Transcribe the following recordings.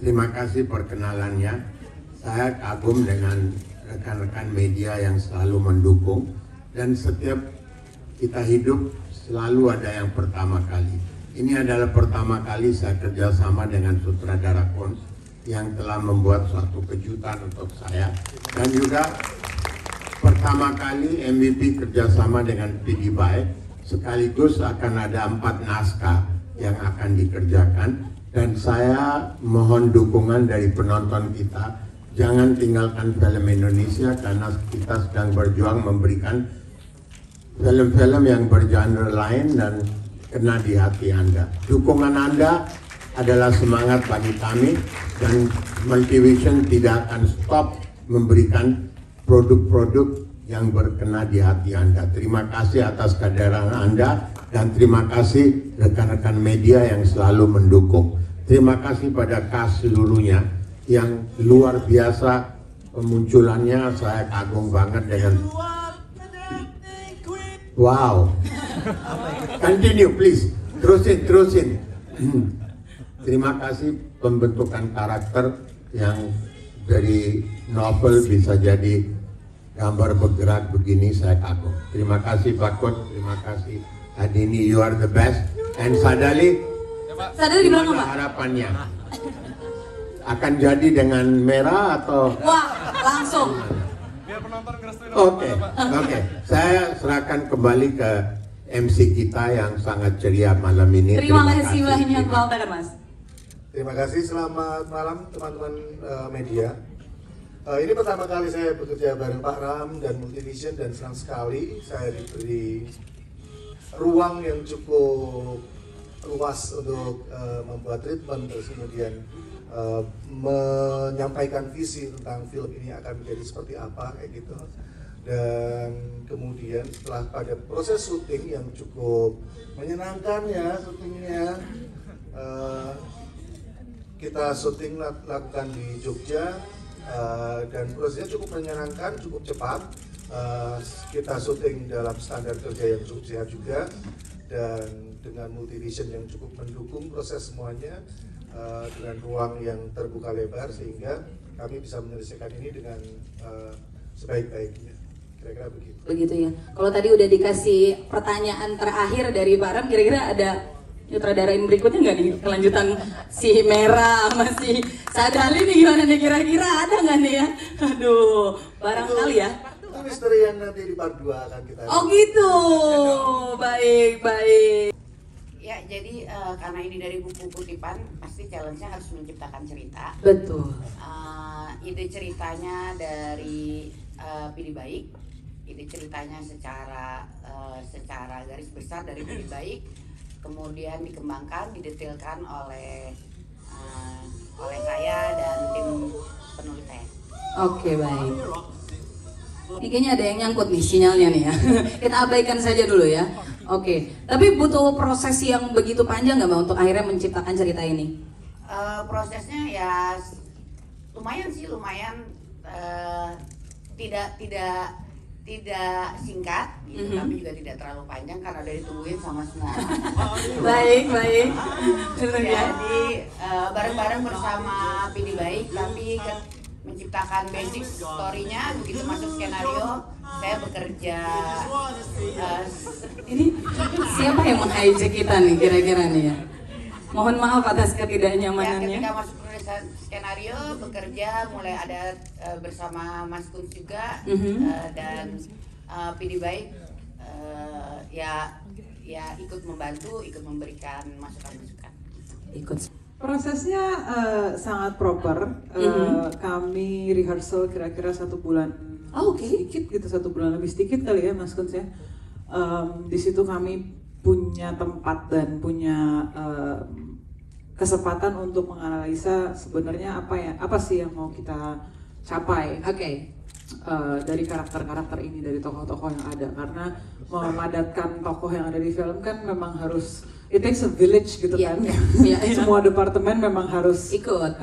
Terima kasih perkenalannya. Saya kagum dengan rekan-rekan media yang selalu mendukung, dan setiap kita hidup selalu ada yang pertama kali. Ini adalah pertama kali saya kerjasama dengan sutradara Kons yang telah membuat suatu kejutan untuk saya, dan juga pertama kali MVP kerjasama dengan PD Baik. Sekaligus akan ada 4 naskah yang akan dikerjakan. Dan saya mohon dukungan dari penonton kita, jangan tinggalkan film Indonesia karena kita sedang berjuang memberikan film-film yang bergenre lain dan kena di hati Anda. Dukungan Anda adalah semangat bagi kami, dan Multivision tidak akan stop memberikan produk-produk yang berkena di hati Anda. Terima kasih atas kehadiran Anda, dan terima kasih rekan-rekan media yang selalu mendukung. Terima kasih pada cast seluruhnya yang luar biasa pemunculannya. Saya kagum banget dengan wow. Continue please, terusin. Terima kasih pembentukan karakter yang dari novel bisa jadi gambar bergerak begini, saya kagum. Terima kasih Pak Kut, terima kasih Adini, you are the best. And Sadali di belakang, Pak. Harapannya akan jadi dengan merah atau wah langsung? Oke. Saya serahkan kembali ke MC kita yang sangat ceria malam ini. Terima kasih banyak Pak Mas. Terima kasih, selamat malam teman-teman media. Ini pertama kali saya bekerja bareng Pak Ram dan Multivision, dan senang sekali saya diberi ruang yang cukup luas untuk membuat treatment, terus kemudian menyampaikan visi tentang film ini akan menjadi seperti apa kayak gitu. Dan kemudian setelah pada proses syuting yang cukup menyenangkan ya, syutingnya kita syuting lakukan di Jogja, dan prosesnya cukup menyenangkan, cukup cepat. Kita syuting dalam standar kerja yang cukup sehat juga, dan dengan Multivision yang cukup mendukung proses semuanya, dengan ruang yang terbuka lebar, sehingga kami bisa menyelesaikan ini dengan sebaik-baiknya. Kira-kira begitu. Begitu ya. Kalau tadi udah dikasih pertanyaan terakhir dari Pak Ram, kira-kira ada nyutradarain berikutnya nggak nih, kelanjutan si Merah sama si Sadali nih, gimana nih kira-kira, ada nggak nih ya? Aduh, barangkali ya. Itu misteri yang nanti di part 2 akan kita. Oh gitu, baik. Ya, jadi karena ini dari buku kutipan, pasti challenge-nya harus menciptakan cerita. Betul. Ide ceritanya dari PD Baik, ide ceritanya secara garis besar dari PD Baik, kemudian dikembangkan, didetailkan oleh saya dan tim penulis saya. Oke, baik. Ini kayaknya ada yang nyangkut nih sinyalnya nih ya. Kita abaikan saja dulu ya. Oke, tapi butuh proses yang begitu panjang nggak Mbak untuk akhirnya menciptakan cerita ini? Prosesnya ya lumayan sih, tidak singkat gitu, tapi juga tidak terlalu panjang karena udah ditungguin sama semua orang. Baik. Jadi bareng-bareng bersama PD Baik, tapi menciptakan basic story-nya, begitu masuk skenario saya bekerja. Ini siapa yang meng-hijack kita nih kira-kira nih ya? Mohon maaf atas ketidaknyamanannya. Ya, ketika masuk penulisan skenario, bekerja mulai ada bersama Mas Kun juga, dan PD Baik ya ikut membantu, ikut memberikan masukan-masukan. Prosesnya sangat proper. Kami rehearsal kira-kira 1 bulan. Sedikit gitu, 1 bulan lebih sedikit kali ya Mas Kun ya. Di situ kami punya tempat dan punya kesempatan untuk menganalisa sebenarnya apa sih yang mau kita capai. Dari karakter-karakter ini, dari tokoh-tokoh yang ada, karena memadatkan tokoh yang ada di film kan memang harus, it takes a village gitu kan. Semua departemen memang harus ikut,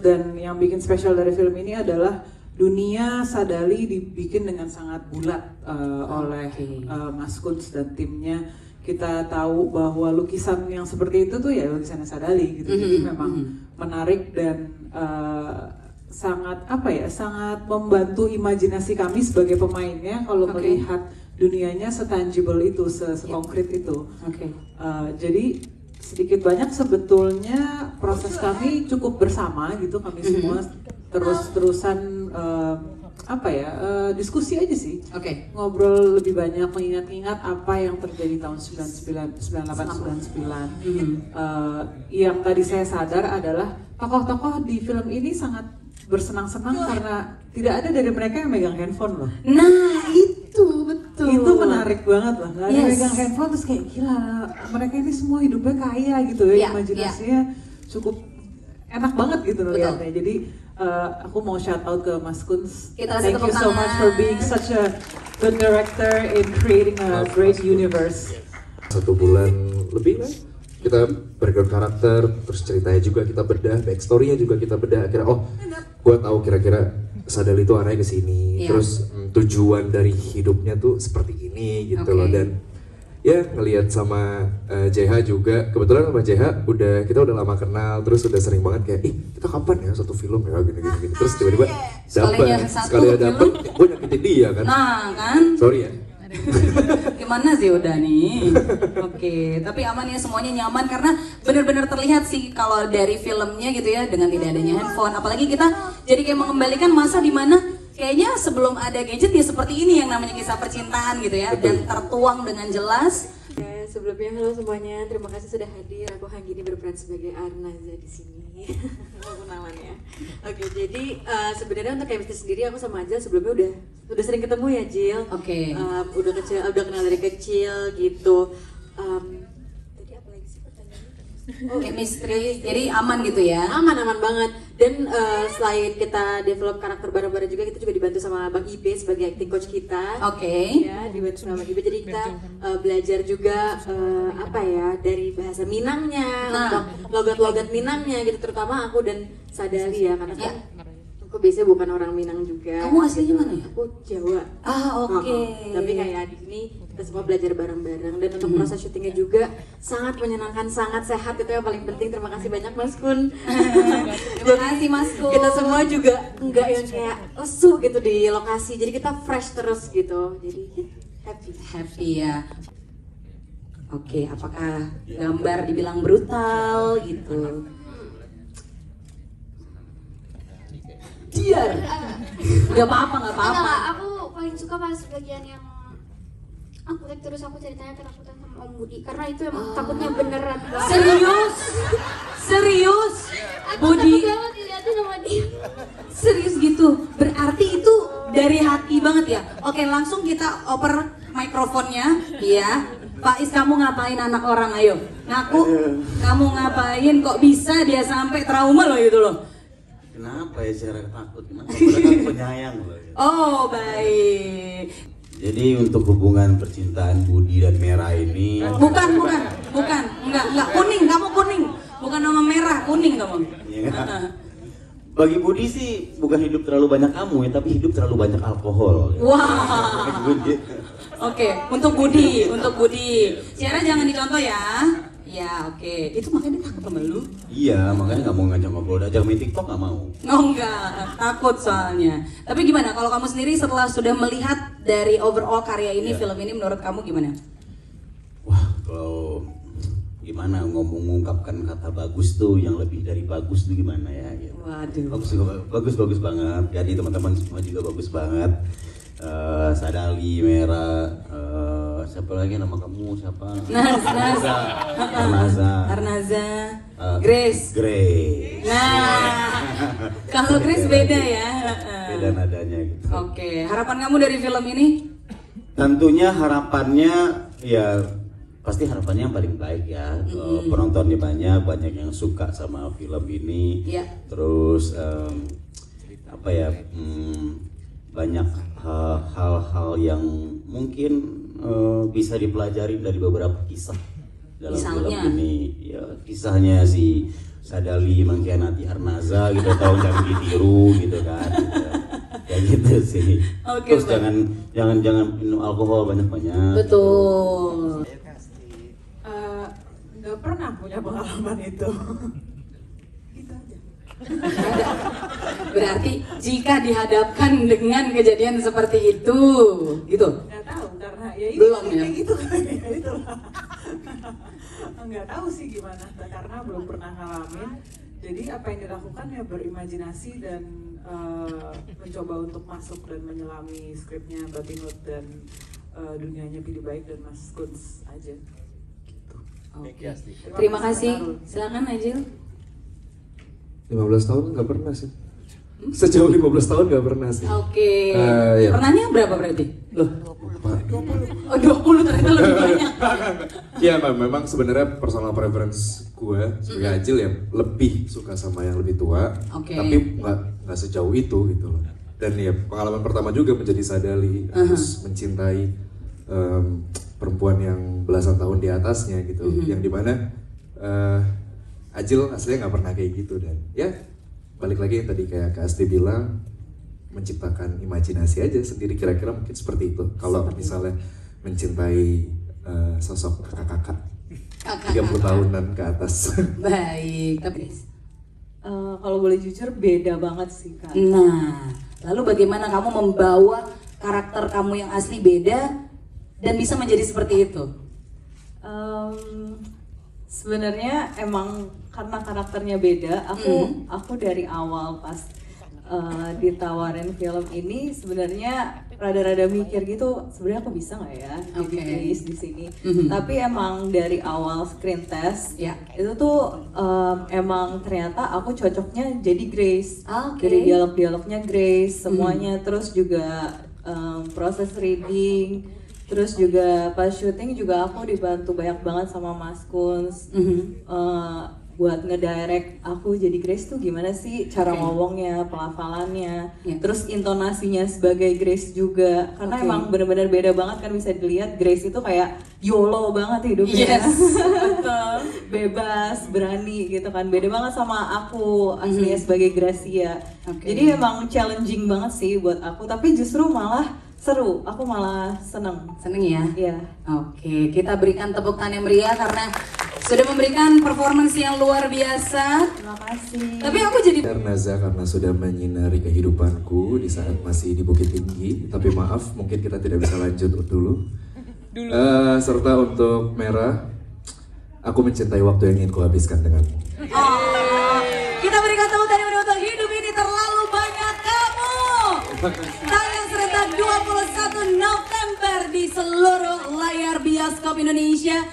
dan yang bikin spesial dari film ini adalah dunia Sadali dibikin dengan sangat bulat oleh Mas Kunz dan timnya, kita tahu bahwa lukisan yang seperti itu tuh ya lukisannya Sadali gitu. Jadi memang menarik dan sangat sangat membantu imajinasi kami sebagai pemainnya kalau melihat dunianya setangible itu, sekonkret itu. Jadi sedikit banyak sebetulnya proses kami cukup bersama gitu, kami semua terus-terusan diskusi aja sih. Ngobrol lebih banyak, mengingat-ingat apa yang terjadi tahun 98-99. Yang tadi saya sadar adalah tokoh-tokoh di film ini sangat bersenang-senang karena tidak ada dari mereka yang megang handphone loh. Nah itu betul. Itu menarik banget lah. Gak ada yang megang handphone terus kayak gila. Mereka ini semua hidupnya kaya gitu ya. Imajinasinya cukup enak banget gitu lihatnya. Jadi aku mau shout out ke Mas Kunz. Thank you so much for being such a good director in creating a great universe. 1 bulan lebih lah. Kita background karakter, terus ceritanya juga kita bedah, backstory-nya juga kita bedah. Akhirnya gue tahu kira-kira Sadali itu arahnya ke sini. Terus tujuan dari hidupnya tuh seperti ini gitu loh. Dan ya ngelihat sama JH juga, kebetulan sama JH kita udah lama kenal, terus udah sering banget kayak kita kapan ya satu film ya gini. Terus tiba-tiba sekali dapet gue nyakitin dia kan. Nah kan. Sorry ya. Gimana sih udah nih? Tapi aman ya, semuanya nyaman karena benar-benar terlihat sih kalau dari filmnya gitu ya, dengan tidak adanya handphone. Apalagi kita jadi kayak mengembalikan masa di mana kayaknya sebelum ada gadget ya seperti ini yang namanya kisah percintaan gitu ya. Dan tertuang dengan jelas. Sebelumnya halo semuanya, terima kasih sudah hadir. Aku Hanggini berperan sebagai Arnaza di sini. Kenalannya. Jadi sebenarnya untuk chemistry sendiri aku sama Ajil sebelumnya udah sering ketemu ya Jil. Udah kenal dari kecil gitu. Tadi apa lagi sih pertanyaannya? Chemistry, jadi aman gitu ya? Aman banget. Dan selain kita develop karakter bareng-bareng juga, kita juga dibantu sama Bang Ibe sebagai acting coach kita. Ya, dibantu sama Bang Ibe. Jadi kita belajar juga dari bahasa Minangnya, untuk logat-logat Minangnya gitu. Terutama aku dan Sadali ya, karena kan aku biasanya bukan orang Minang juga. Kamu aslinya mana ya? Aku Jawa. Tapi kayak di sini kita semua belajar bareng-bareng, dan untuk proses syutingnya juga sangat menyenangkan, sangat sehat, itu yang paling penting. Terima kasih banyak Mas Kun. Terima kasih Mas Kun. Kita semua juga enggak yang kayak lesu gitu di lokasi, jadi kita fresh terus gitu, jadi happy ya. Apakah gambar dibilang brutal gitu? Diar. Gak apa-apa. Aku paling suka pas bagian yang aku lihat terus aku ceritanya ketakutan sama Om Budi, karena itu emang takutnya beneran. Serius? Budi? Banget dilihatin sama dia. Serius gitu? Berarti itu dari hati banget ya? Oke, langsung kita oper mikrofonnya. Iya. Pak Is, kamu ngapain anak orang? Ayo, ngaku. Kamu ngapain? Kok bisa dia sampai trauma loh itu loh? Kenapa ya saya takut? Kenapa? Kan penyayang loh. Oh, baik. Jadi untuk hubungan percintaan Budi dan Merah ini Bukan, enggak, kuning, kamu kuning. Bukan nama merah, kuning kamu. Ya. Bagi Budi sih bukan hidup terlalu banyak kamu ya, tapi hidup terlalu banyak alkohol. Wah. Oke, untuk Budi. Ciara jangan dicontoh ya. Ya, oke. Itu makanya dia takut sama lu? Iya, makanya nggak mau ngajak ngobrol, ajak main TikTok nggak mau. Oh enggak, takut soalnya. Tapi gimana kalau kamu sendiri setelah sudah melihat dari overall karya ini, film ini menurut kamu gimana? Wah, kalau gimana ngungkapkan kata bagus tuh, yang lebih dari bagus tuh gimana ya? Gitu. Waduh. Bagus banget. Jadi teman-teman semua juga bagus banget. Sadali, Merah, siapa lagi nama kamu, siapa? Arnaza, Grace. Nah, kalau Grace beda ya. Beda nadanya gitu. Oke, harapan kamu dari film ini? Tentunya harapannya ya pasti harapannya yang paling baik ya. Penontonnya banyak yang suka sama film ini. Terus banyak hal-hal yang mungkin bisa dipelajari dari beberapa kisah dalam film ini. Ya, kisahnya si Sadali mengkhianati Arnaza gitu, tahu jangan ditiru gitu kan. Kayak gitu sih. Terus jangan minum alkohol banyak-banyak. Betul. Gak pernah punya pengalaman itu. Gitu aja. Berarti jika dihadapkan dengan kejadian seperti itu, gitu? Nggak tahu karena ya ini belum ya. Kayak gitu ya itu. Nggak tahu sih gimana karena belum pernah ngalamin. Jadi apa yang dilakukan ya berimajinasi dan mencoba untuk masuk dan menyelami skripnya Batinut dan dunianya Pidi Baik dan Mas Kunz aja. Gitu. Okay. Terima kasih. Silakan Ajil. 15 tahun nggak pernah sih. Sejauh 15 tahun nggak pernah sih. Oke. Ya. Pernahnya berapa berarti? 20. Oh 20 ternyata lebih banyak. Iya memang sebenarnya personal preference gue sebagai Ajil ya lebih suka sama yang lebih tua. Tapi nggak sejauh itu gitu loh. Dan ya pengalaman pertama juga menjadi Sadali, harus mencintai perempuan yang belasan tahun di atasnya gitu. Yang dimana Ajil aslinya nggak pernah kayak gitu dan ya balik lagi yang tadi kayak Kak Asti bilang menciptakan imajinasi aja sendiri kira-kira mungkin seperti itu kalau misalnya mencintai sosok kakak-kakak 30 tahunan ke atas. Baik, tapi kalau boleh jujur beda banget sih Kak. Nah, lalu bagaimana kamu membawa karakter kamu yang asli beda dan bisa menjadi seperti itu? Sebenarnya emang karena karakternya beda, aku dari awal pas ditawarin film ini sebenarnya rada-rada mikir gitu, sebenarnya aku bisa nggak ya jadi Grace di sini. Tapi emang dari awal screen test itu tuh emang ternyata aku cocoknya jadi Grace. Dari dialog-dialognya Grace semuanya, terus juga proses reading. Terus juga pas syuting juga aku dibantu banyak banget sama Mas Kunz buat ngedirect aku jadi Grace tuh gimana sih cara ngomongnya, pelafalannya, terus intonasinya sebagai Grace juga karena emang benar-benar beda banget kan, bisa dilihat Grace itu kayak YOLO banget hidupnya, bebas, berani gitu kan, beda banget sama aku aslinya sebagai Gracia. Jadi emang challenging banget sih buat aku, tapi justru malah seru, aku malah seneng ya? Iya. Oke, kita berikan tepuk tangan yang meriah karena sudah memberikan performance yang luar biasa. Terima kasih. Tapi aku jadi Naza karena sudah menyinari kehidupanku di saat masih di Bukit Tinggi. Tapi maaf, mungkin kita tidak bisa lanjut dulu. Serta untuk Merah, aku mencintai waktu yang ingin kuhabiskan denganmu. Kita berikan tepuk tangan untuk Hidup Ini Terlalu Banyak Kamu. Tayang serentak 21 November di seluruh layar bioskop Indonesia.